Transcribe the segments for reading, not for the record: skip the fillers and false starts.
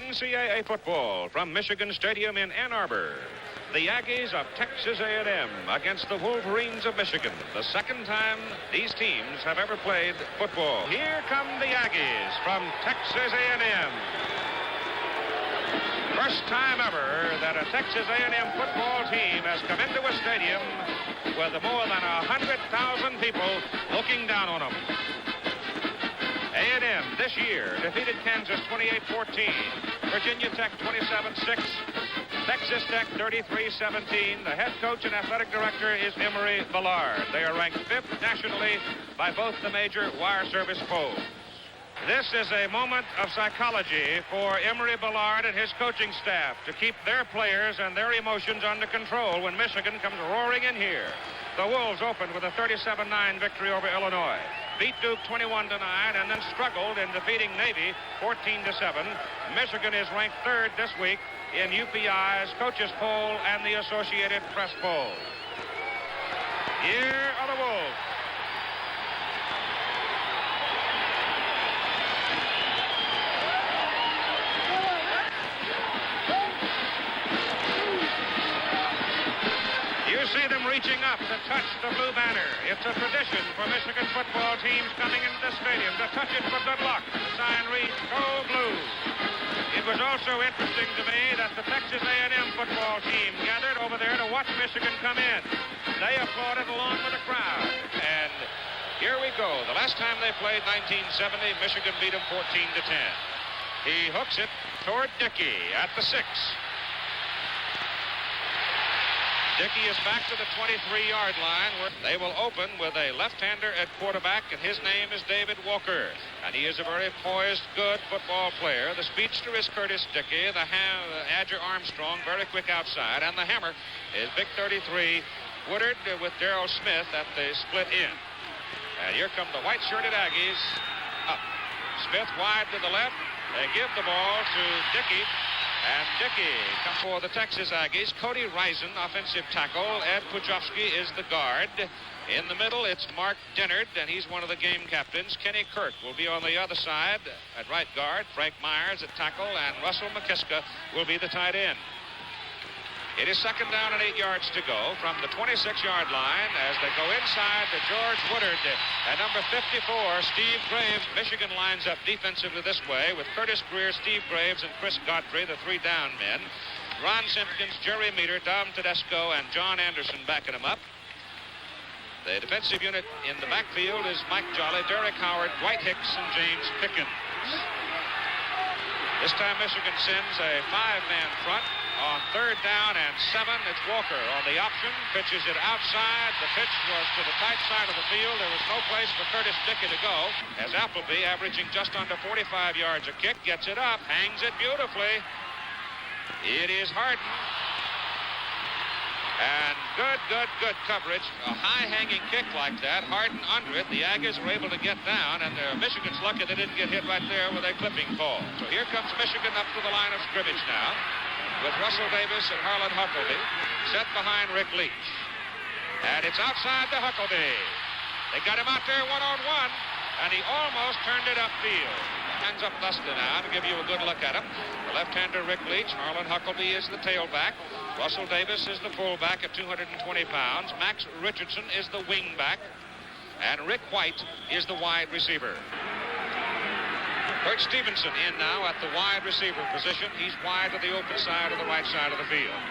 NCAA football from Michigan Stadium in Ann Arbor. The Aggies of Texas A&M against the Wolverines of Michigan. The second time these teams have ever played football. Here come the Aggies from Texas A&M. First time ever that a Texas A&M football team has come into a stadium with more than 100,000 people looking down on them. A&M this year defeated Kansas 28-14, Virginia Tech 27-6, Texas Tech 33-17. The head coach and athletic director is Emory Bellard. They are ranked 5th nationally by both the major wire service polls. This is a moment of psychology for Emory Bellard and his coaching staff to keep their players and their emotions under control when Michigan comes roaring in here. The Wolves opened with a 37-9 victory over Illinois, beat Duke 21-9, and then struggled in defeating Navy 14-7. Michigan is ranked 3rd this week in UPI's coaches poll and the Associated Press poll. Here are the Wolves. See them reaching up to touch the blue banner. It's a tradition for Michigan football teams coming into the stadium to touch it for good luck. The sign reads, "Go Blue." It was also interesting to me that the Texas A&M football team gathered over there to watch Michigan come in. They applauded along with the crowd. And here we go. The last time they played, 1970, Michigan beat them 14-10. He hooks it toward Dickey at the 6. Dickey is back to the 23-yard line where they will open with a left-hander at quarterback, and his name is David Walker. And he is a very poised, good football player. The speedster is Curtis Dickey. The Adger Armstrong, very quick outside. And the hammer is Big 33, Woodard with Darrell Smith at the split in. And here come the white-shirted Aggies up. Smith wide to the left. They give the ball to Dickey. And Dickey comes for the Texas Aggies. Cody Risen, offensive tackle. Ed Pujovsky is the guard. In the middle, it's Mark Dennard, and he's one of the game captains. Kenny Kirk will be on the other side at right guard. Frank Myers at tackle, and Russell McKiska will be the tight end. It is second down and 8 yards to go from the 26-yard line as they go inside to George Woodard. At number 54, Steve Graves. Michigan lines up defensively this way with Curtis Greer, Steve Graves, and Chris Godfrey, the 3 down men. Ron Simpkins, Jerry Meter, Dom Tedesco, and John Anderson backing them up. The defensive unit in the backfield is Mike Jolly, Derek Howard, Dwight Hicks, and James Pickens. This time Michigan sends a 5-man front. On 3rd down and 7, it's Walker on the option, pitches it outside. The pitch was to the tight side of the field. There was no place for Curtis Dickey to go, as Appleby, averaging just under 45 yards a kick, gets it up, hangs it beautifully. It is Harden. And good coverage. A high-hanging kick like that. Harden under it. The Aggies were able to get down, and Michigan's lucky they didn't get hit right there with a clipping ball. So here comes Michigan up to the line of scrimmage now, with Russell Davis and Harlan Huckleby set behind Rick Leach. And it's outside to Huckleby. They got him out there one-on-one, and he almost turned it upfield. Hands up Buster now to give you a good look at him. The left-hander Rick Leach. Harlan Huckleby is the tailback. Russell Davis is the fullback at 220 pounds. Max Richardson is the wingback. And Rick White is the wide receiver. Bert Stevenson in now at the wide receiver position. He's wide to the open side of the right side of the field.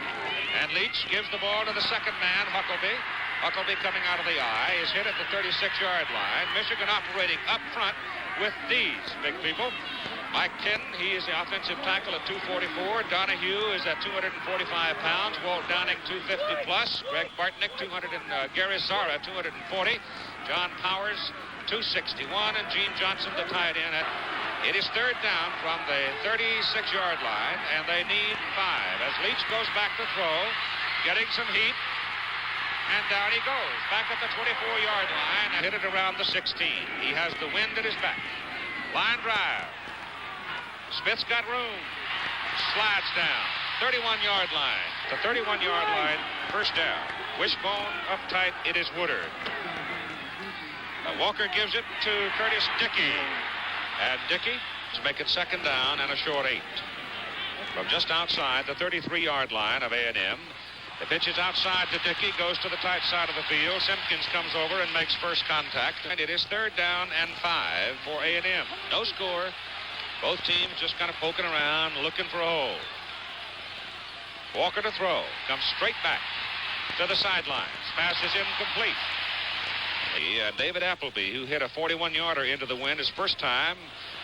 And Leach gives the ball to the second man, Huckleby. Huckleby coming out of the eye is hit at the 36-yard line. Michigan operating up front with these big people. Mike Tin, he is the offensive tackle at 244. Donahue is at 245 pounds. Walt Downing, 250 plus. Greg Bartnick, 200, and Gary Zara, 240. John Powers, 261, and Gene Johnson, the tight end. It is 3rd down from the 36-yard line, and they need 5. As Leach goes back to throw, getting some heat, and down he goes, back at the 24-yard line, and hit it around the 16. He has the wind at his back. Line drive. Smith's got room. Slides down. 31-yard line. The 31-yard line, first down. Wishbone up tight, it is Woodard. Walker gives it to Curtis Dickey. And Dickey to make it second down and a short 8. from just outside the 33-yard line of A&M. The pitch is outside to Dickey, goes to the tight side of the field. Simpkins comes over and makes first contact. And it is 3rd down and 5 for A&M. No score. Both teams just kind of poking around, looking for a hole. Walker to throw. Comes straight back to the sidelines. Pass is incomplete. David Appleby, who hit a 41-yarder into the wind his first time,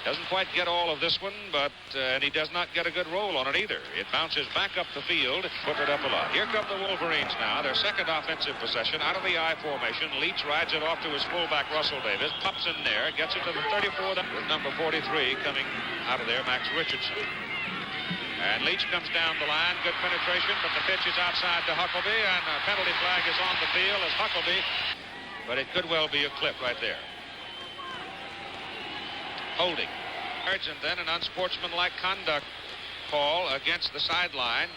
doesn't quite get all of this one, but and he does not get a good roll on it either. It bounces back up the field, put it up a lot. Here come the Wolverines now, their second offensive possession out of the I formation. Leach rides it off to his fullback, Russell Davis, pops in there, gets it to the 34 with number 43 coming out of there, Max Richardson. And Leach comes down the line, good penetration, but the pitch is outside to Huckleby, and a penalty flag is on the field as Huckleby, but it could well be a clip right there. Holding. And then an unsportsmanlike conduct call against the sideline,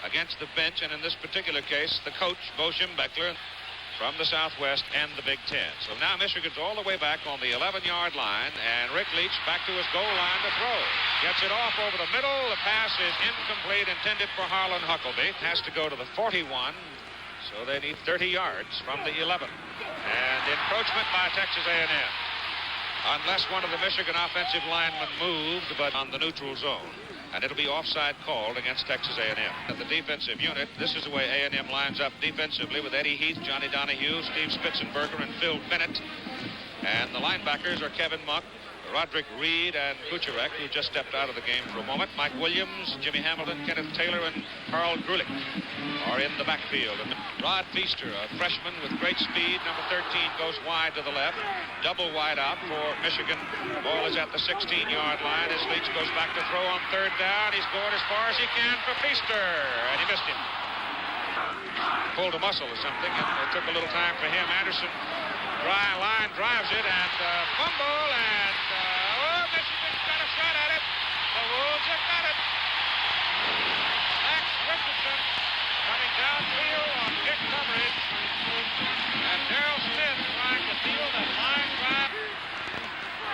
against the bench, and in this particular case, the coach, Bo Schembechler, from the Southwest and the Big Ten. So now Michigan's all the way back on the 11-yard line, and Rick Leach back to his goal line to throw. Gets it off over the middle. The pass is incomplete, intended for Harlan Huckleby. Has to go to the 41, so they need 30 yards from the 11. And encroachment by Texas A&M. Unless one of the Michigan offensive linemen moved, but on the neutral zone. And it'll be offside called against Texas A&M. At the defensive unit, this is the way A&M lines up defensively with Eddie Heath, Johnny Donahue, Steve Spitzenberger, and Phil Bennett. And the linebackers are Kevin Muck, Roderick Reed, and Kucherek, who just stepped out of the game for a moment. Mike Williams, Jimmy Hamilton, Kenneth Taylor, and Carl Grulich are in the backfield. And Rod Feaster, a freshman with great speed, number 13, goes wide to the left. Double wide out for Michigan. Ball is at the 16-yard line as Leach goes back to throw on 3rd down. He's going as far as he can for Feaster, and he missed him. Pulled a muscle or something, and it took a little time for him. Anderson drives it, and fumble, and Michigan's got a shot at it. The Wolves have got it. Max Richardson coming downfield on kick coverage, and Darrell Smith trying to steal that line drive.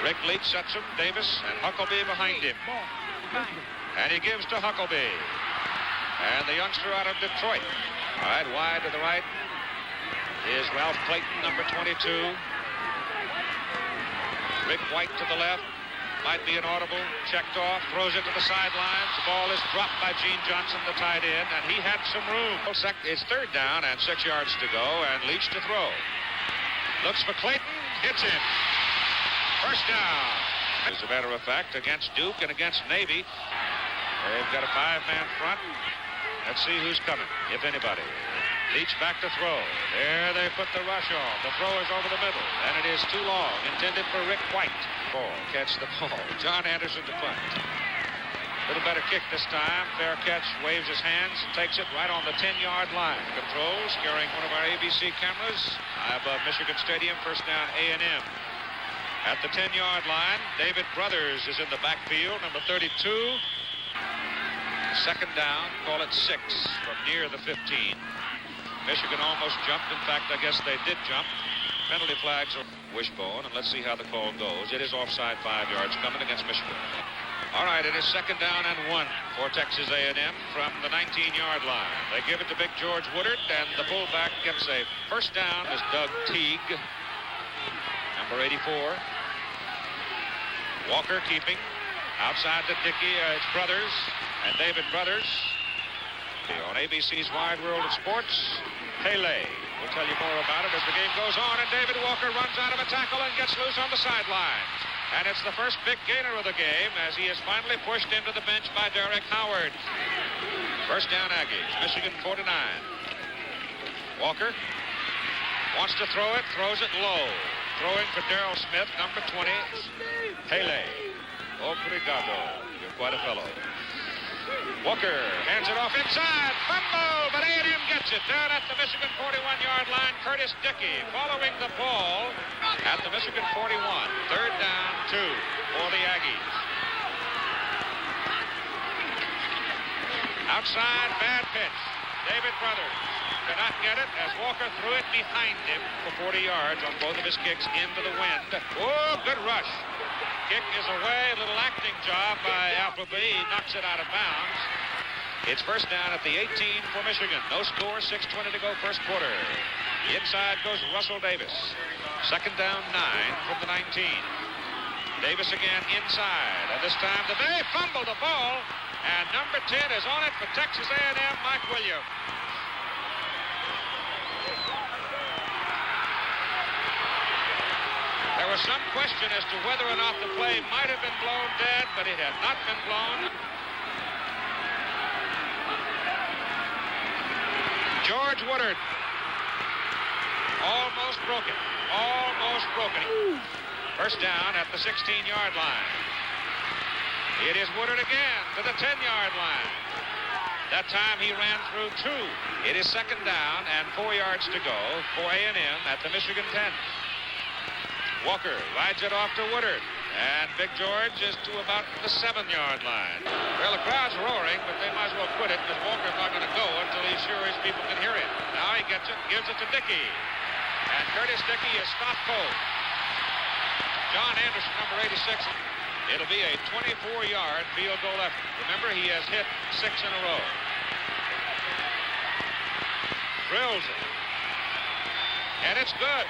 Rick Leach sets him, Davis and Huckleby behind him. And he gives to Huckleby. And the youngster out of Detroit. All right, wide to the right is Ralph Clayton, number 22. Rick White to the left. Might be an audible. Checked off. Throws it to the sidelines. The ball is dropped by Gene Johnson, the tight end, and he had some room. It's 3rd down and 6 yards to go, and Leach to throw. Looks for Clayton. Hits him. First down. As a matter of fact, against Duke and against Navy, they've got a 5-man front. Let's see who's coming, if anybody. Leach back to throw. There they put the rush on. The throw is over the middle, and it is too long. Intended for Rick White. Ball. Catch the ball. John Anderson to punt. Little better kick this time. Fair catch. Waves his hands. Takes it right on the 10-yard line. Controls. Carrying one of our ABC cameras. High above Michigan Stadium. First down A&M. At the 10-yard line, David Brothers is in the backfield. Number 32. 2nd down. Call it 6 from near the 15. Michigan almost jumped. In fact, I guess they did jump. Penalty flags are wishbone, and let's see how the call goes. It is offside 5 yards coming against Michigan. All right, it is 2nd down and 1 for Texas A&M from the 19-yard line. They give it to Big George Woodard, and the fullback gets a first down as Doug Teague, number 84. Walker keeping. Outside to Dickey, it's Brothers, and David Brothers. On ABC's Wide World of Sports, Pele will tell you more about it as the game goes on, and David Walker runs out of a tackle and gets loose on the sideline. And it's the first big gainer of the game as he is finally pushed into the bench by Derek Howard. First down Aggies, Michigan 49. Walker wants to throw it, throws it low. Throwing for Darrell Smith, number 20, Pele. Obrigado. You're quite a fellow. Walker hands it off inside. Fumble, but A&M gets it down at the Michigan 41-yard line. Curtis Dickey following the ball at the Michigan 41. 3rd down, 2 for the Aggies. Outside, bad pitch. David Brothers cannot get it as Walker threw it behind him for 40 yards on both of his kicks into the wind. Oh, good rush. Kick is away. A little acting job by Appleby. He knocks it out of bounds. It's first down at the 18 for Michigan. No score, 6:20 to go first quarter. Inside goes Russell Davis. Second down, 9 from the 19. Davis again inside, and this time they fumbled the ball, and number 10 is on it for Texas A&M, Mike Williams. There was some question as to whether or not the play might have been blown dead, but it had not been blown. George Woodard almost broken. First down at the 16-yard line. It is Woodard again to the 10-yard line. That time he ran through 2. It is second down and 4 yards to go for A&M at the Michigan 10. Walker rides it off to Woodard, and Big George is to about the 7-yard line. Well, the crowd's roaring, but they might as well quit it because Walker's not going to go until he's sure his people can hear him. Now he gets it, gives it to Dickey, and Curtis Dickey is stopped cold. John Anderson, number 86. It'll be a 24-yard field goal effort. Remember, he has hit 6 in a row. Drills it, and it's good.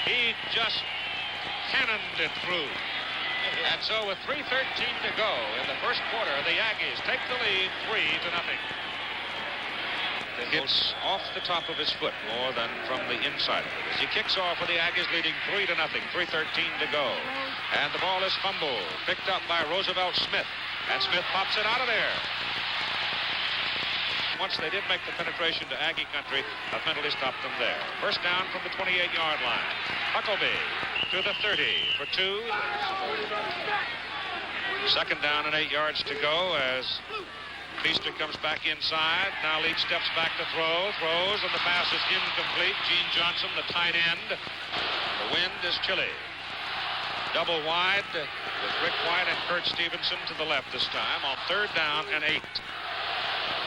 He just cannoned it through. And so with 3:13 to go in the first quarter, the Aggies take the lead 3-0. It hits off the top of his foot more than from the inside of it. As he kicks off with the Aggies leading 3-0, 3:13 to go. And the ball is fumbled, picked up by Roosevelt Smith. And Smith pops it out of there. Once they did make the penetration to Aggie country, a penalty stopped them there. First down from the 28-yard line. Huckleby to the 30 for 2. Second down and 8 yards to go as Feaster comes back inside. Now Leach steps back to throws, and the pass is incomplete. Gene Johnson, the tight end. The wind is chilly. Double wide with Rick White and Kurt Stevenson to the left this time on third down and 8.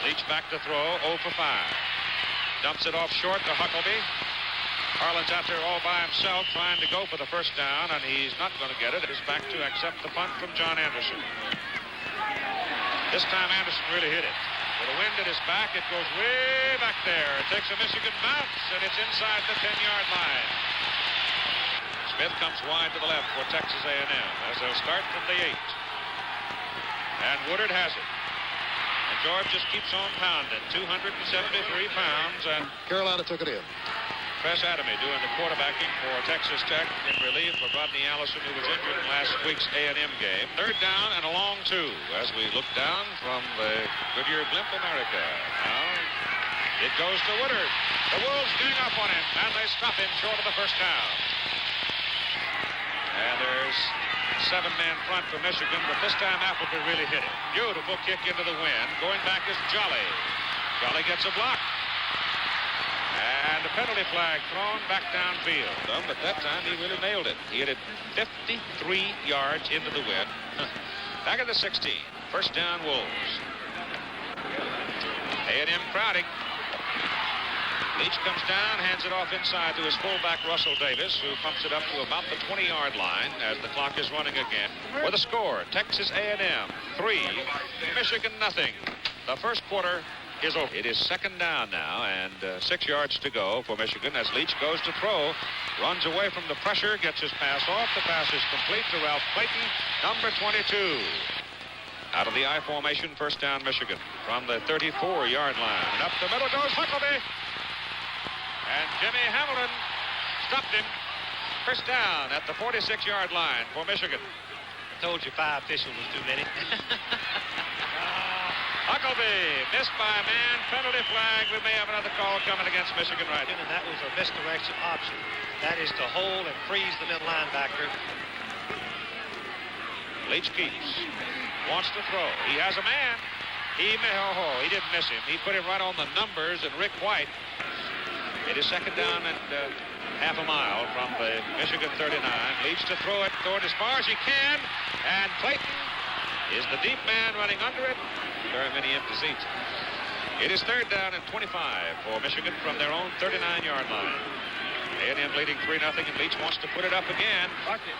Leach back to throw, 0 for 5. Dumps it off short to Huckleby. Harlan's out there all by himself trying to go for the first down, and he's not going to get it. He's back to accept the punt from John Anderson. This time Anderson really hit it. With the wind at his back, it goes way back there. It takes a Michigan bounce, and it's inside the 10-yard line. Smith comes wide to the left for Texas A&M as they'll start from the 8. And Woodard has it. And George just keeps on pounding. 273 pounds, and Carolina took it in. Fess Adamy doing the quarterbacking for Texas Tech in relief of Rodney Allison, who was injured in last week's A&M game. Third down and a long 2 as we look down from the Goodyear Blimp America. Now it goes to Woodard. The Wolves gang up on him, and they stop him short of the first down. And there's 7-man front for Michigan, but this time Appleby really hit it. Beautiful kick into the wind. Going back is Jolly. Jolly gets a block. And the penalty flag thrown back downfield. But that time he really nailed it. He hit it 53 yards into the wind. Back at the 16. First down, Wolves. A&M crowding. Leach comes down, hands it off inside to his fullback, Russell Davis, who pumps it up to about the 20-yard line as the clock is running again. With a score, Texas A&M 3, Michigan nothing. The first quarter is over. It is second down now, and 6 yards to go for Michigan as Leach goes to throw, runs away from the pressure, gets his pass off. The pass is complete to Ralph Clayton, number 22. Out of the I formation, first down Michigan from the 34-yard line. And up the middle goes Huckleby. And Jimmy Hamilton stopped him. First down at the 46-yard line for Michigan. I told you 5 officials was too many. Huckleby missed by a man. Penalty flag. We may have another call coming against Michigan right now. And that was a misdirection option. That is to hold and freeze the middle linebacker. Leach keeps. Wants to throw. He has a man. He didn't miss him. He put him right on the numbers, and Rick White. It is second down and half a mile from the Michigan 39. Leach to throw it toward as far as he can. And Clayton is the deep man running under it. Very many empty seats. It is third down and 25 for Michigan from their own 39-yard line. A&M leading 3-0, and Leach wants to put it up again.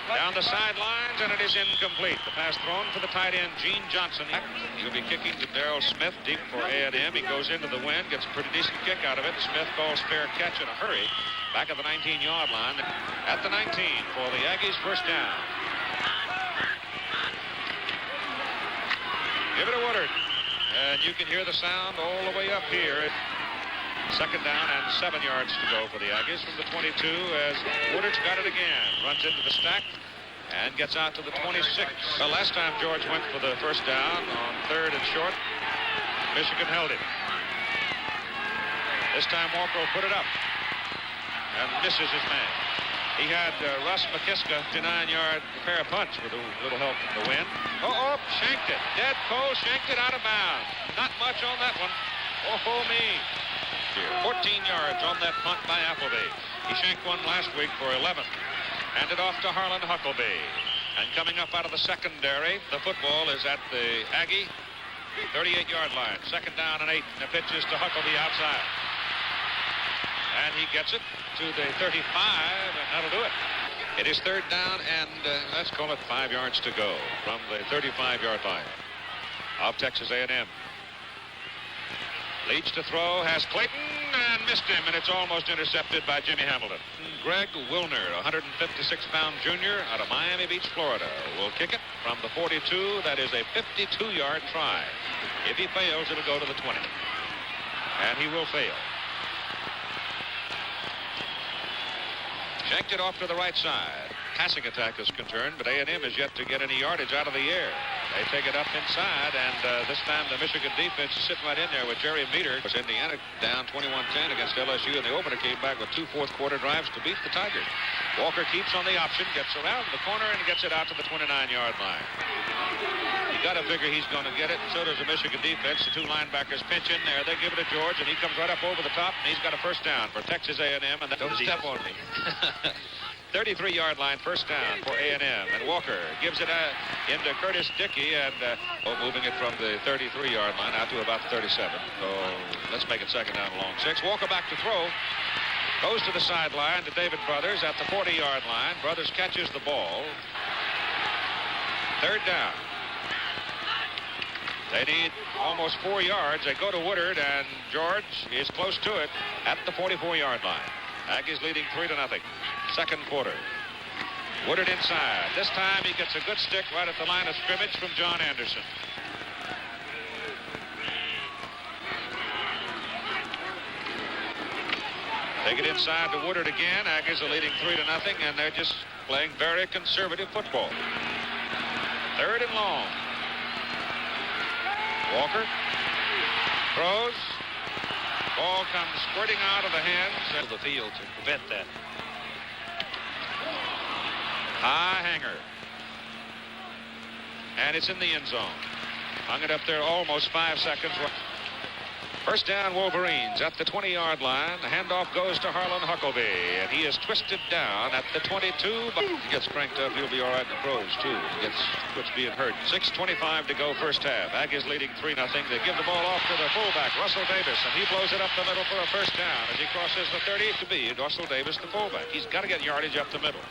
Down the sidelines, and it is incomplete. The pass thrown for the tight end, Gene Johnson. He'll be kicking to Darrell Smith deep for A&M. He goes into the wind, gets a pretty decent kick out of it. Smith calls fair catch in a hurry. Back at the 19-yard line. At the 19 for the Aggies, first down. Give it to Woodard. And you can hear the sound all the way up here. Second down and 7 yards to go for the Aggies from the 22 as Woodard's got it again. Runs into the stack and gets out to the 26. Well, last time George went for the first down on 3rd and short, Michigan held it. This time Walker will put it up and misses his man. He had Russ McKiska, 59-yard pair of punts with a little help from the wind. Oh, shanked it. Dead Cole shanked it out of bounds. Not much on that one. Oh, me. 14 yards on that punt by Appleby. He shanked one last week for 11. Handed off to Harlan Huckleby. And coming up out of the secondary, the football is at the Aggie 38-yard line. Second down and 8. And the pitch is to Huckleby outside. And he gets it to the 35, and that'll do it. It is third down, and let's call it 5 yards to go from the 35-yard line of Texas A&M. Leach to throw, has Clayton, and missed him, and it's almost intercepted by Jimmy Hamilton. Greg Wilner, 156-pound junior out of Miami Beach, Florida, will kick it from the 42. That is a 52-yard try. If he fails, it'll go to the 20. And he will fail. Shanked it off to the right side. Passing attack is concerned, but A&M is yet to get any yardage out of the air. They take it up inside, and this time the Michigan defense is sitting right in there with Jerry Meter. Indiana down 21-10 against LSU, and the opener came back with 2 fourth-quarter drives to beat the Tigers. Walker keeps on the option, gets around the corner, and gets it out to the 29-yard line. You got to figure he's going to get it, and so does the Michigan defense. The 2 linebackers pinch in there. They give it to George, and he comes right up over the top, and he's got a first down for Texas A&M. And don't step on me. 33-yard line, first down for A&M. And Walker gives it into Curtis Dickey, and moving it from the 33-yard line out to about the 37. So let's make it second down along 6. Walker back to throw. Goes to the sideline to David Brothers at the 40-yard line. Brothers catches the ball. Third down. They need almost 4 yards. They go to Woodard, and George is close to it at the 44-yard line. Aggies leading 3-0. Second quarter. Woodard inside. This time he gets a good stick right at the line of scrimmage from John Anderson. Take it inside to Woodard again. Aggies are leading 3-0, and they're just playing very conservative football. Third and long. Walker throws. Ball comes squirting out of the hands of the field to prevent that. High hanger. And it's in the end zone. Hung it up there almost 5 seconds. First down, Wolverines at the 20-yard line. The handoff goes to Harlan Huckleby, and he is twisted down at the 22. But he gets cranked up. He'll be all right in the pros, too. He quits being hurt. 6:25 to go first half. Aggies leading 3-0. They give the ball off to the fullback, Russell Davis, and he blows it up the middle for a first down as he crosses the 30 to be Russell Davis, the fullback. He's got to get yardage up the middle.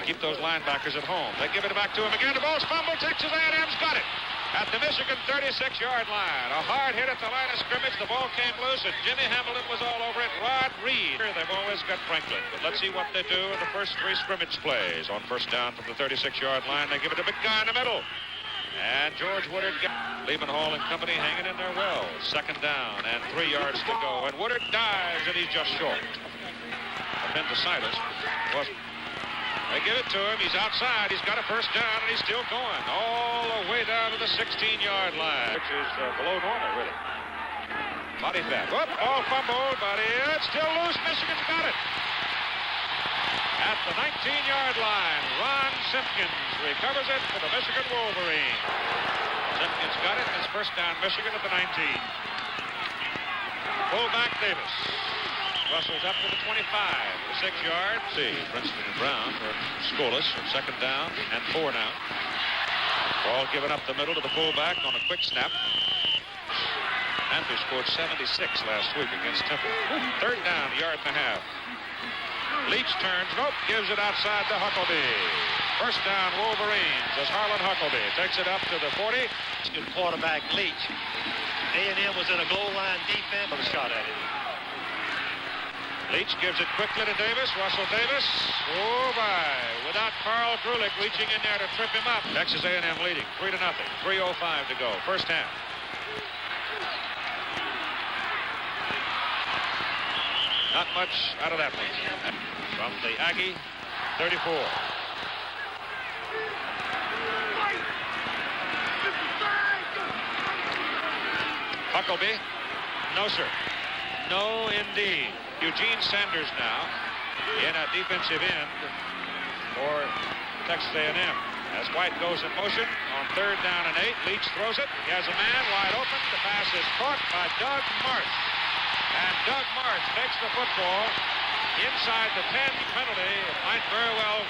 Keep those linebackers at home. They give it back to him again. The ball's fumbled. Texas A&M's got it. At the Michigan 36-yard line. A hard hit at the line of scrimmage. The ball came loose, and Jimmy Hamilton was all over it. Rod Reed. They've always got Franklin. But let's see what they do in the first 3 scrimmage plays. On first down from the 36-yard line, they give it to big guy in the middle. And George Woodard, Lehman Hall and company hanging in there well. Second down and 3 yards to go. And Woodard dives, and he's just short. Appendicitis wasn't. They give it to him. He's outside. He's got a first down, and he's still going all the way down to the 16-yard line, which is below normal, really. Body fat. Whoop, ball fumbled, but it's still loose. Michigan's got it. At the 19-yard line, Ron Simpkins recovers it for the Michigan Wolverines. Simpkins got it. It's first down, Michigan at the 19. Fullback Davis. Russell's up to the 25, the 6 yards. See, Princeton and Brown are scoreless. Second down and 4 now. Ball given up the middle to the fullback on a quick snap. Panthers scored 76 last week against Temple. Third down, 1.5 yards. Leach turns, nope, gives it outside to Huckleby. First down, Wolverines, as Harlan Huckleby takes it up to the 40. Good quarterback Leach. A&M was in a goal line defense. Put a shot at it. Leach gives it quickly to Davis. Russell Davis. Oh, my. Without Carl Grulich reaching in there to trip him up. Texas A&M leading 3-0. 3:05 to go. First half. Not much out of that one. From the Aggie 34. Huckleby. No, sir. No, indeed. Eugene Sanders now in a defensive end for Texas A&M. As White goes in motion on 3rd down and 8. Leach throws it. He has a man wide open. The pass is caught by Doug Marsh. And Doug Marsh takes the football inside the 10 penalty. It might very well.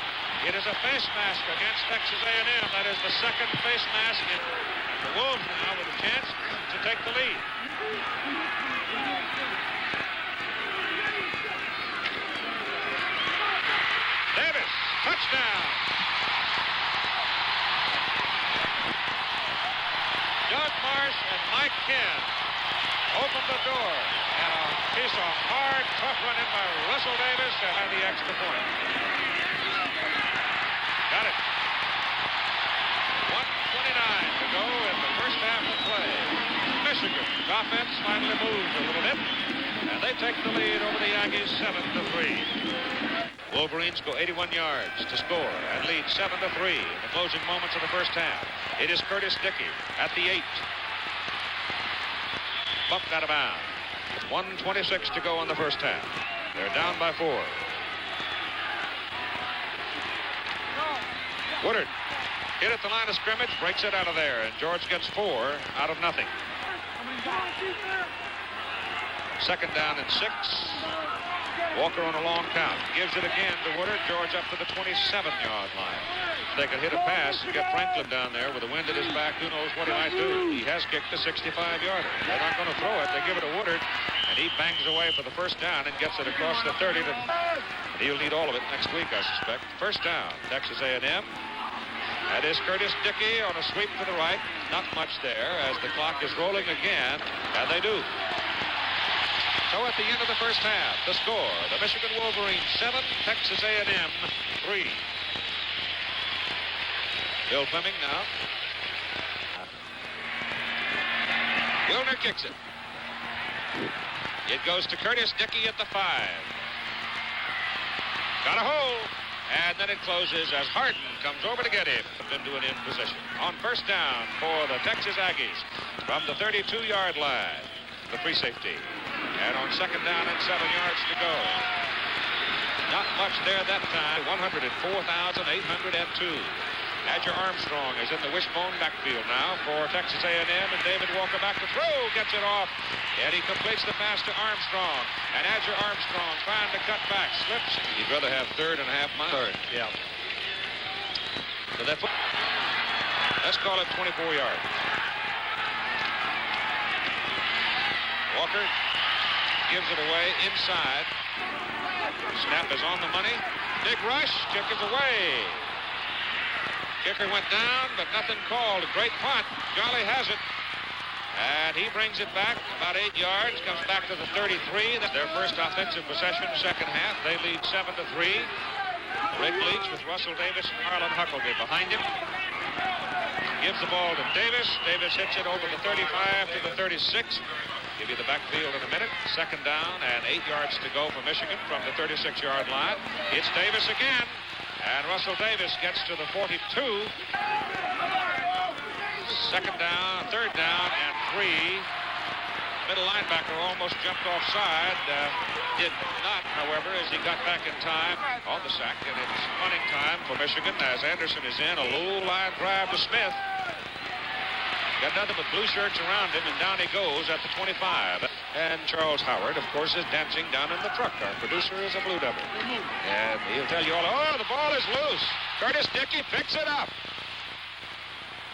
It is a face mask against Texas A&M. That is the second face mask. And the Wolves now with a chance to take the lead. Davis, touchdown. Doug Marsh and Mike Ken opened the door. And a piece of hard, tough running by Russell Davis to have the extra point. Got it. 1:29 to go in the first half of play. Michigan's offense finally moves a little bit, and they take the lead over the Aggies 7-3. Wolverines go 81 yards to score and lead 7-3 in the closing moments of the first half. It is Curtis Dickey at the 8. Bumped out of bounds. 1:26 to go in the first half. They're down by 4. Woodard hit at the line of scrimmage, breaks it out of there, and George gets 4 out of nothing. 2nd down and 6. Walker on a long count. Gives it again to Woodard. George up to the 27-yard line. If they could hit a pass and get Franklin down there with the wind at his back, who knows what he might do. He has kicked a 65-yarder. They're not going to throw it. They give it to Woodard, and he bangs away for the first down and gets it across the 30. He'll need all of it next week, I suspect. First down, Texas A&M. That is Curtis Dickey on a sweep to the right. Not much there as the clock is rolling again, and they do. So at the end of the first half, the score, the Michigan Wolverines 7, Texas A&M 3. Bill Fleming now. Wilner kicks it. It goes to Curtis Dickey at the 5. Got a hole. And then it closes as Harden comes over to get him into an in position. On first down for the Texas Aggies from the 32-yard line, the free safety. And on 2nd down and 7 yards to go. Not much there that time. 104,802. Adger Armstrong is in the wishbone backfield now for Texas A&M, and David Walker back to throw, gets it off, and he completes the pass to Armstrong. And Adger Armstrong trying to cut back, slips. He'd rather have 3rd and a half mile. 3rd, yeah. So that's what. Let's call it 24 yards. Walker gives it away inside. Snap is on the money. Big rush, kick is away. Kicker went down, but nothing called. A great punt. Jolly has it. And he brings it back about 8 yards, comes back to the 33. That's their first offensive possession, second half. They lead 7-3. Rick Leach with Russell Davis and Harlan Huckleby behind him. Gives the ball to Davis. Davis hits it over the 35 to the 36. Give you the backfield in a minute. 2nd down and 8 yards to go for Michigan from the 36-yard line. It's Davis again. And Russell Davis gets to the 42. 2nd down, 3rd down, and 3. Middle linebacker almost jumped offside. Did not, however, as he got back in time on the sack. And it's punting time for Michigan as Anderson is in. A low line drive to Smith. Got nothing but blue shirts around him, and down he goes at the 25. And Charles Howard, of course, is dancing down in the truck. Our producer is a Blue Devil. And he'll tell you all, oh, the ball is loose. Curtis Dickey picks it up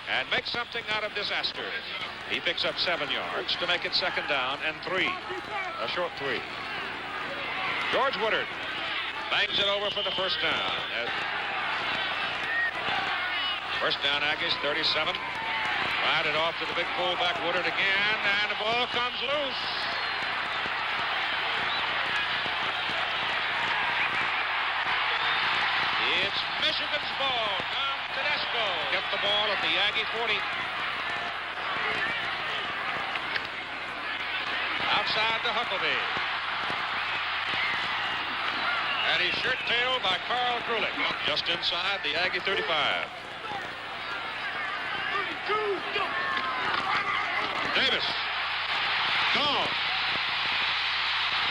and makes something out of disaster. He picks up 7 yards to make it 2nd down and 3. A short 3. George Woodard Bangs it over for the first down. First down, Aggies, 37. Ride it off to the big fullback, Woodard again, and the ball comes loose. It's Michigan's ball. Tom Tedesco get the ball at the Aggie 40. Outside to Huckleby. And he's shirt-tailed by Carl Krulik. Just inside the Aggie 35. Davis. Gone.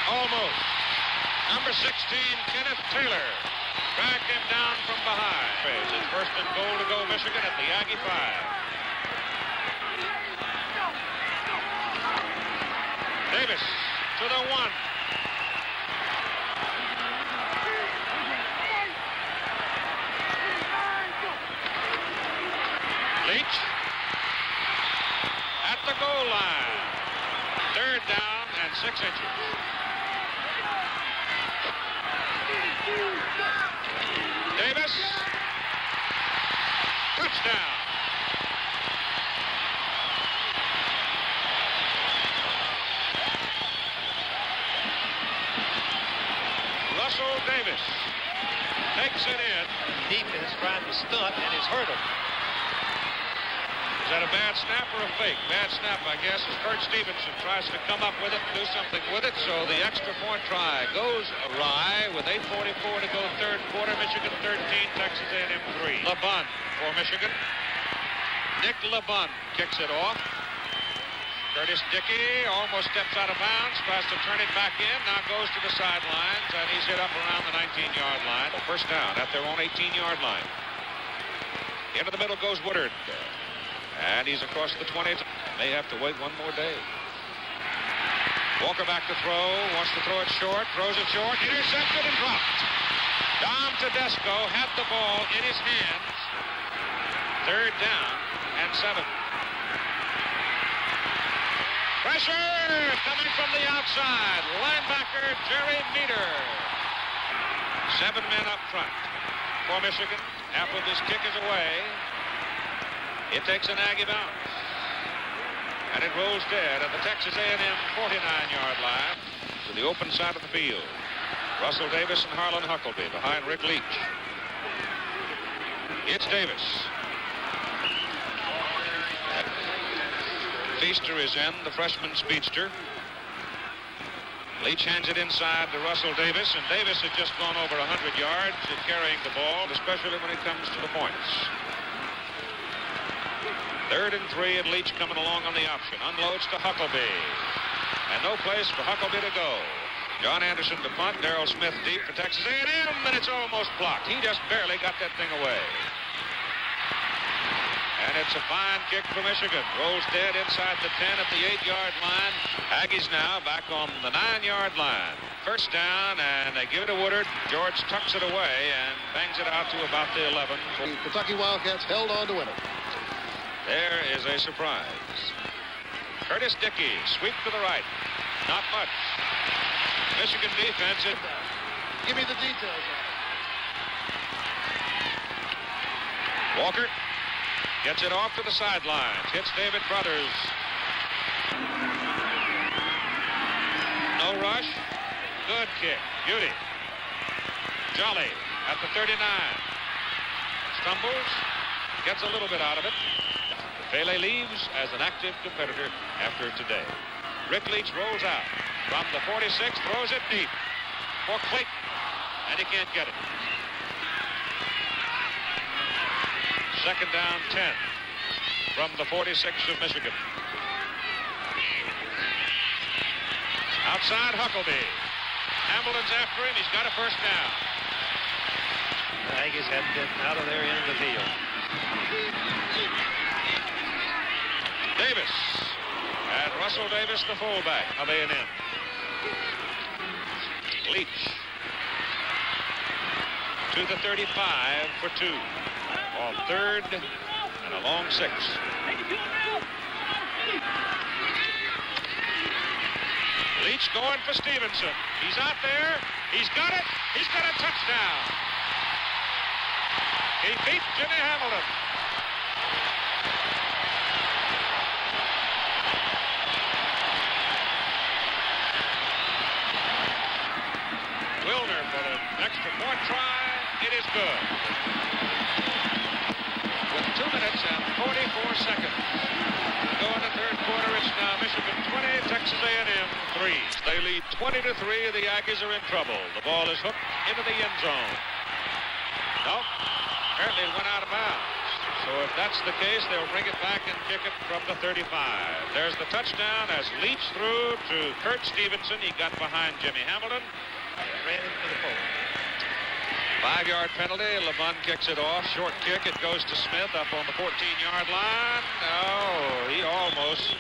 Almost. Number 16, Kenneth Taylor. Tracked him down from behind. It's first and goal to go Michigan at the Aggie 5. Davis to the 1. Leach at the goal line. Third down and 6 inches. Davis. Touchdown. Russell Davis takes it in. Defense trying to stunt and is hurdled. Is that a bad snap or a fake? Bad snap, I guess, as Kurt Stevenson tries to come up with it, do something with it. So the extra point try goes awry with 8:44 to go third quarter. Michigan 13, Texas A&M 3. LeBun for Michigan. Nick LeBun kicks it off. Curtis Dickey almost steps out of bounds, tries to turn it back in, now goes to the sidelines, and he's hit up around the 19-yard line. First down at their own 18-yard line. Into the middle goes Woodard. And he's across the 20. May have to wait one more day. Walker back to throw. Wants to throw it short. Throws it short. Intercepted and dropped. Tom Tedesco had the ball in his hands. Third down and 7. Pressure coming from the outside. Linebacker Jerry Meter. 7 men up front for Michigan. After this kick is away. It takes an Aggie bounce. And it rolls dead at the Texas A&M 49-yard line to the open side of the field. Russell Davis and Harlan Huckleby behind Rick Leach. It's Davis. Feaster is in, the freshman speedster. Leach hands it inside to Russell Davis, and Davis has just gone over 100 yards in carrying the ball, especially when it comes to the points. 3rd and 3, and Leach coming along on the option. Unloads to Huckleby. And no place for Huckleby to go. John Anderson to punt. Darrell Smith deep for Texas A&M, and it's almost blocked. He just barely got that thing away. And it's a fine kick for Michigan. Rolls dead inside the 10 at the 8-yard line. Aggies now back on the 9-yard line. First down, and they give it to Woodard. George tucks it away and bangs it out to about the 11. The Kentucky Wildcats held on to win it. There is a surprise. Curtis Dickey, sweep to the right. Not much. Michigan defense. Give me the details on it. Walker gets it off to the sidelines. Hits David Brothers. No rush. Good kick. Beauty. Jolly at the 39. Stumbles. Gets a little bit out of it. Pele leaves as an active competitor after today. Rick Leach rolls out from the 46, throws it deep for Clayton, and he can't get it. Second down, 10 from the 46 of Michigan. Outside Huckleby. Hamilton's after him. He's got a first down. The Aggies have been out of their end of the field. Davis. And Russell Davis, the fullback of A&M. Leach. To the 35 for 2. On 3rd and a long 6. Leach going for Stevenson. He's out there. He's got it. He's got a touchdown. He beat Jimmy Hamilton. Wilner for the extra point try. It is good. With 2 minutes and 44 seconds to go in the third quarter, it's now Michigan 20, Texas A&M 3. They lead 20-3. The Aggies are in trouble. The ball is hooked into the end zone. Nope. Apparently it went out of bounds. So if that's the case, they'll bring it back and kick it from the 35. There's the touchdown as Leach threw to Kurt Stevenson. He got behind Jimmy Hamilton. Ran into the pole. 5-yard penalty. LeBun kicks it off. Short kick. It goes to Smith up on the 14-yard line. No, he almost.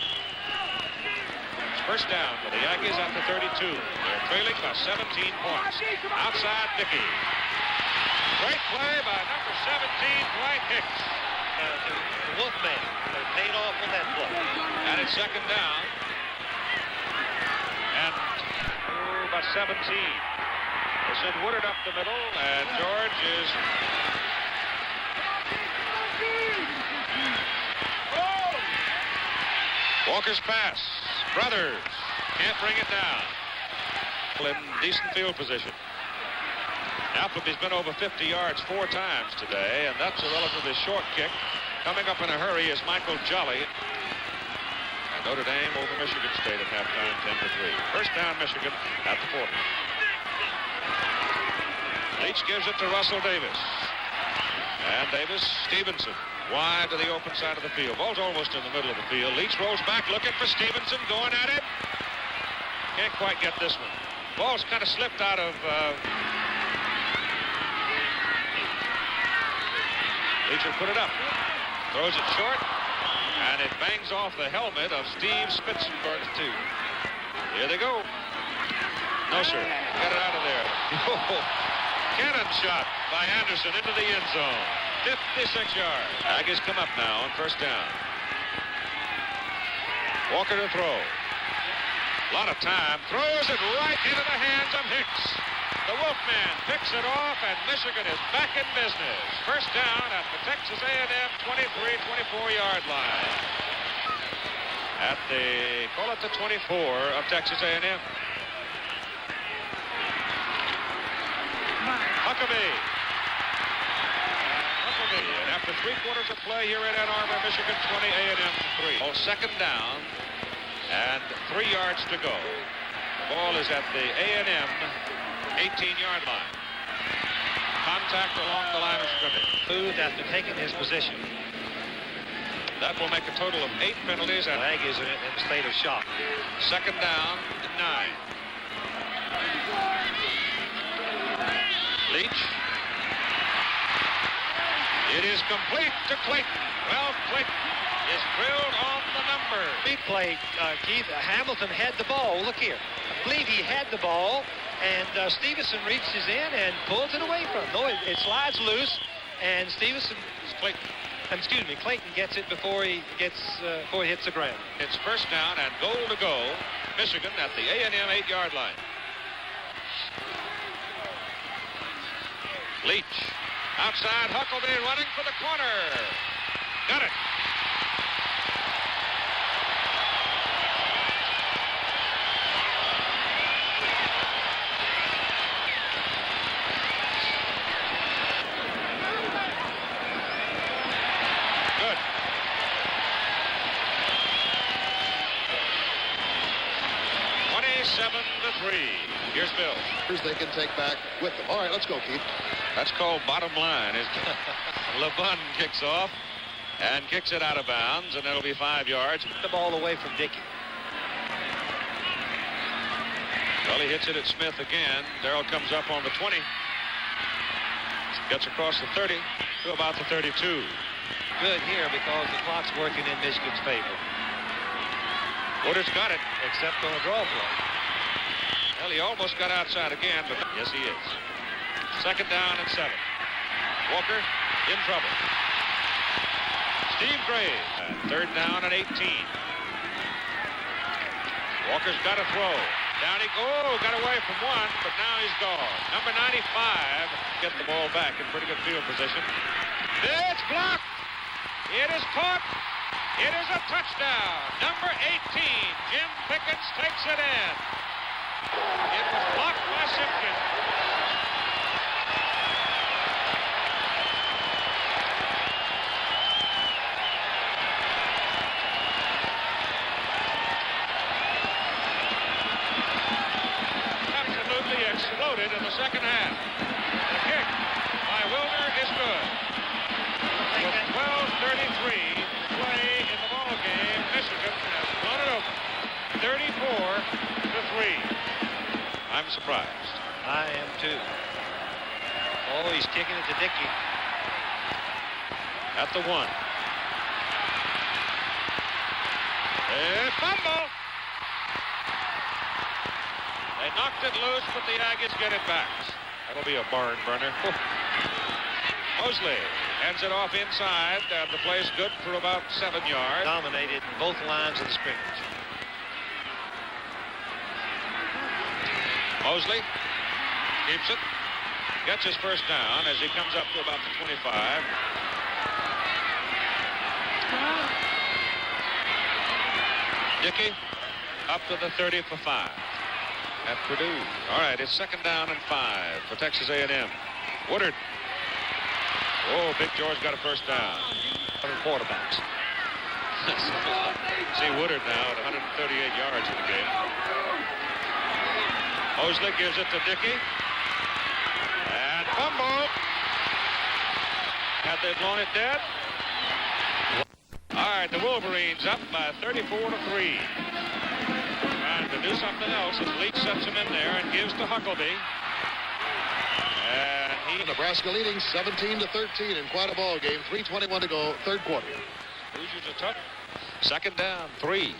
It's first down for the Aggies at the 32. They're trailing by 17 points. Outside Dickey. Great play by number 17, Dwight Hicks. The Wolfman. They paid off on that play. And it's second down. And by 17. They send Woodard up the middle, and George is. Walker's pass. Brothers can't bring it down. In decent field position. Appleby's been over 50 yards 4 times today, and that's a relatively short kick. Coming up in a hurry is Michael Jolly. And Notre Dame over Michigan State at halftime, 10-3. First down, Michigan at the 40. Leach gives it to Russell Davis. And Davis, Stevenson, wide to the open side of the field. Ball's almost in the middle of the field. Leach rolls back looking for Stevenson, going at it. Can't quite get this one. Ball's kind of slipped out of... Leach will put it up. Throws it short. And it bangs off the helmet of Steve Spitzenberg, too. Here they go. No, sir. Get it out of there. Cannon shot by Anderson into the end zone. 56 yards. Aggies come up now on first down. Walker to throw. A lot of time. Throws it right into the hands of Hicks. The Wolfman picks it off, and Michigan is back in business. First down at the Texas A&M 23-24-yard line. At the, call it the 24 of Texas A&M. Huckabee. And after 3 quarters of play here in Ann Arbor, Michigan 20, A&M 3. Oh, second down and 3 yards to go. The ball is at the A&M 18-yard line. Contact along the line of scrimmage. Moved after taking his position. That will make a total of 8 penalties. The And Aggies are in a state of shock. second down and 9. Leach. It is complete to Clayton. Well, Clayton is drilled on the number. Big play, Keith. Hamilton had the ball. Look here. I believe he had the ball, and Stevenson reaches in and pulls it away from him. No, it slides loose, and Stevenson, Clayton gets it before he hits the ground. It's first down and goal to go. Michigan at the A&M 8-yard line. Leach. Outside, Huckabee running for the corner. Got it. Good. Here's Bill. They can take back with them. All right, let's go, Keith. That's called bottom line, isn't it? LeBun kicks off and kicks it out of bounds, and it'll be 5 yards. The ball away from Dickey. Well, he hits it at Smith again. Darrell comes up on the 20. Gets across the 30 to about the 32. Good here because the clock's working in Michigan's favor. Woodard's got it. Except on a draw play. Well, he almost got outside again, but yes, he is. Second down and 7. Walker in trouble. Steve Gray. Third down and 18. Walker's got to throw. Down he got away from one, but now he's gone. Number 95 get the ball back in pretty good field position. It's blocked. It is caught. It is a touchdown. Number 18, Jim Pickens takes it in. It was blocked by Simpkins. Absolutely exploded in the second half. The kick by Wilner is good. With 12:33 to play in the ball game, Michigan has blown it open. 34-3. I'm surprised. I am too. Oh, he's kicking it to Dickey. At the 1. A fumble. They knocked it loose, but the Aggies get it back. That'll be a barn burner. Mosley hands it off inside, and the play's good for about 7 yards. Dominated both lines of the scrimmage. Mosley keeps it, gets his first down as he comes up to about the 25. Dickey up to the 30 for 5 at Purdue. All right, it's 2nd down and 5 for Texas A&M. Woodard. Oh, Big George got a first down. 100 quarterbacks. See Woodard now at 138 yards in the game. Mosley gives it to Dickey. And fumble. Had they blown it dead? All right, the Wolverines up by 34-3. And to do something else, as Leach sets him in there and gives to Huckleby. And Nebraska leading 17-13 in quite a ball game. 3:21 to go, 3rd quarter. Hoosiers are tough. 2nd down, 3.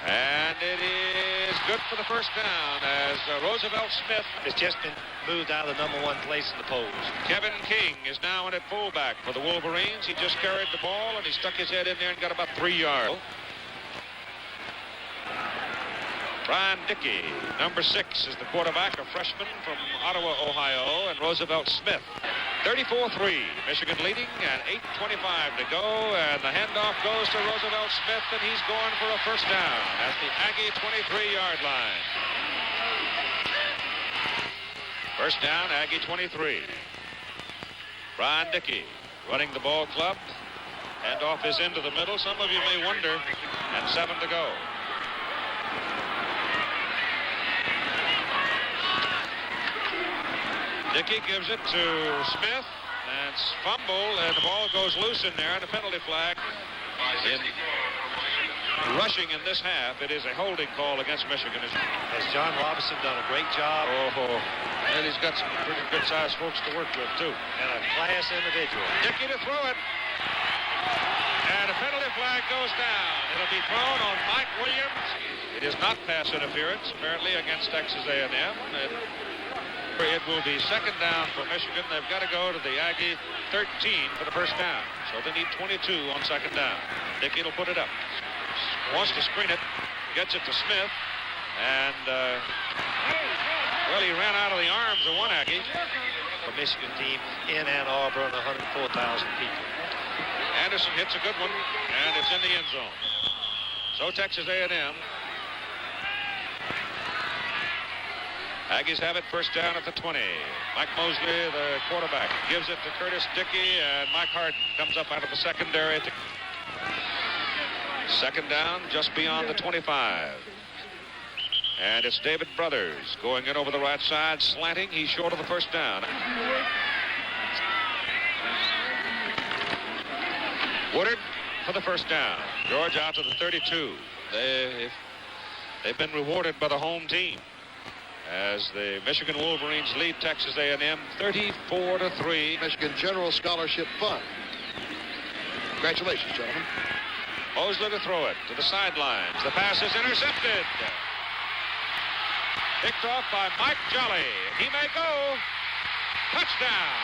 And it is good for the first down as Roosevelt Smith has just been moved out of the number 1 place in the polls. Kevin King is now in at fullback for the Wolverines. He just carried the ball and he stuck his head in there and got about 3 yards. Brian Dickey, number 6, is the quarterback, a freshman from Ottawa, Ohio, and Roosevelt Smith. 34-3, Michigan leading, and 8:25 to go, and the handoff goes to Roosevelt Smith, and he's going for a first down at the Aggie 23-yard line. First down, Aggie 23. Brian Dickey running the ball club. Handoff is into the middle. Some of you may wonder, and 7 to go. Dickey gives it to Smith, and it's fumble, and the ball goes loose in there, and a penalty flag. In rushing in this half, it is a holding call against Michigan. Has John Robinson done a great job? Oh, and he's got some pretty good-sized folks to work with, too. And a class individual. Dickey to throw it. And a penalty flag goes down. It'll be thrown on Mike Williams. It is not pass interference, apparently, against Texas A&M. It will be 2nd down for Michigan. They've got to go to the Aggie 13 for the first down. So they need 22 on 2nd down. Dickey will put it up. Wants to screen it. Gets it to Smith. And, well, he ran out of the arms of one Aggie. The Michigan team in Ann Arbor and 104,000 people. Anderson hits a good one, and it's in the end zone. So Texas A&M. Aggies have it, first down at the 20. Mike Mosley, the quarterback, gives it to Curtis Dickey, and Mike Harden comes up out of the secondary. 2nd down, just beyond the 25. And it's David Brothers going in over the right side, slanting. He's short of the first down. Woodard for the first down. George out to the 32. They've been rewarded by the home team, as the Michigan Wolverines lead Texas A&M 34-3. Michigan General Scholarship Fund. Congratulations, gentlemen. Mosley to throw it to the sidelines. The pass is intercepted. Picked off by Mike Jolly. He may go. Touchdown.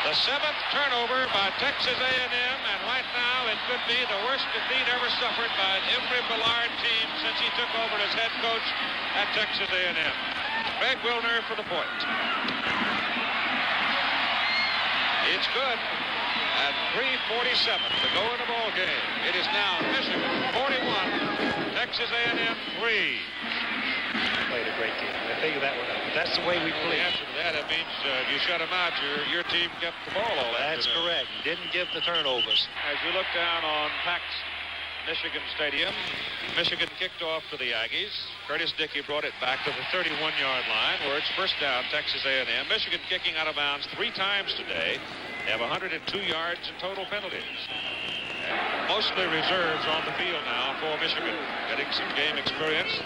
The 7th turnover by Texas A&M, and right now it could be the worst defeat ever suffered by an Emory Ballard team since he took over as head coach at Texas A&M. Greg Wilner for the point. It's good at 3:47 to go in the ball game. It is now Michigan 41, Texas A&M 3. Played a great game. I figured that one out. But that's the way we play. After that, it means if you shut them out, your team kept the ball all That's afternoon. correct. Didn't give the turnovers. As you look down on packed Michigan Stadium, Michigan kicked off to the Aggies. Curtis Dickey brought it back to the 31-yard line, where it's first down, Texas A&M. Michigan kicking out of bounds 3 times today. They have 102 yards in total penalties. And mostly reserves on the field now for Michigan, getting some game experience.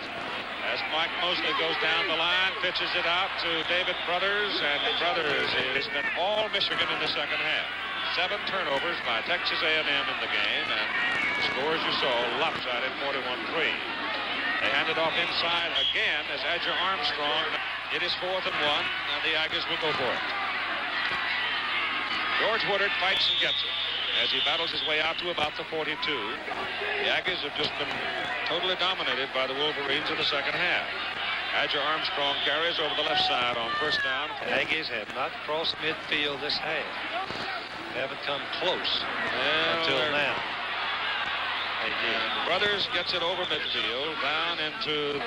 As Mike Mosley goes down the line, pitches it out to David Brothers, and Brothers has been all Michigan in the second half. 7 turnovers by Texas A&M in the game, and the score, as you saw, lopsided 41-3. They hand it off inside again as Edger Armstrong. It is 4th and 1, and the Aggies will go for it. George Woodard fights and gets it as he battles his way out to about the 42. The Aggies have just been totally dominated by the Wolverines in the second half. Edger Armstrong carries over the left side on first down. The Aggies have not crossed midfield this half. They haven't come close until now. They did. Brothers gets it over midfield, down into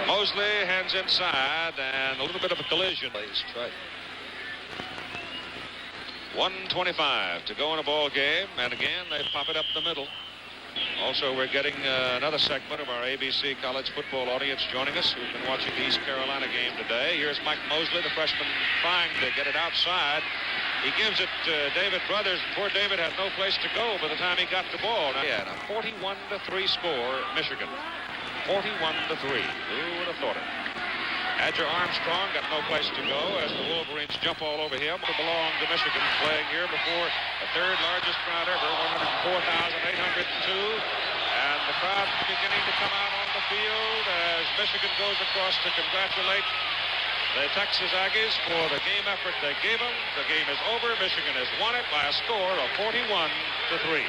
Mosley, hands inside, and a little bit of a collision. Right. 1:25 to go in a ball game, and again they pop it up the middle. Also, we're getting another segment of our ABC college football audience joining us who've been watching the East Carolina game today. Here's Mike Mosley, the freshman, trying to get it outside. He gives it to David Brothers. Poor David had no place to go by the time he got the ball. Now, yeah, a 41-3 score, Michigan. 41-3. Who would have thought it? Edger Armstrong got no place to go as the Wolverines jump all over him. It belonged to Michigan, playing here before the 3rd largest crowd ever, 104,802. And the crowd beginning to come out on the field as Michigan goes across to congratulate the Texas Aggies for the game effort they gave them. The game is over. Michigan has won it by a score of 41-3.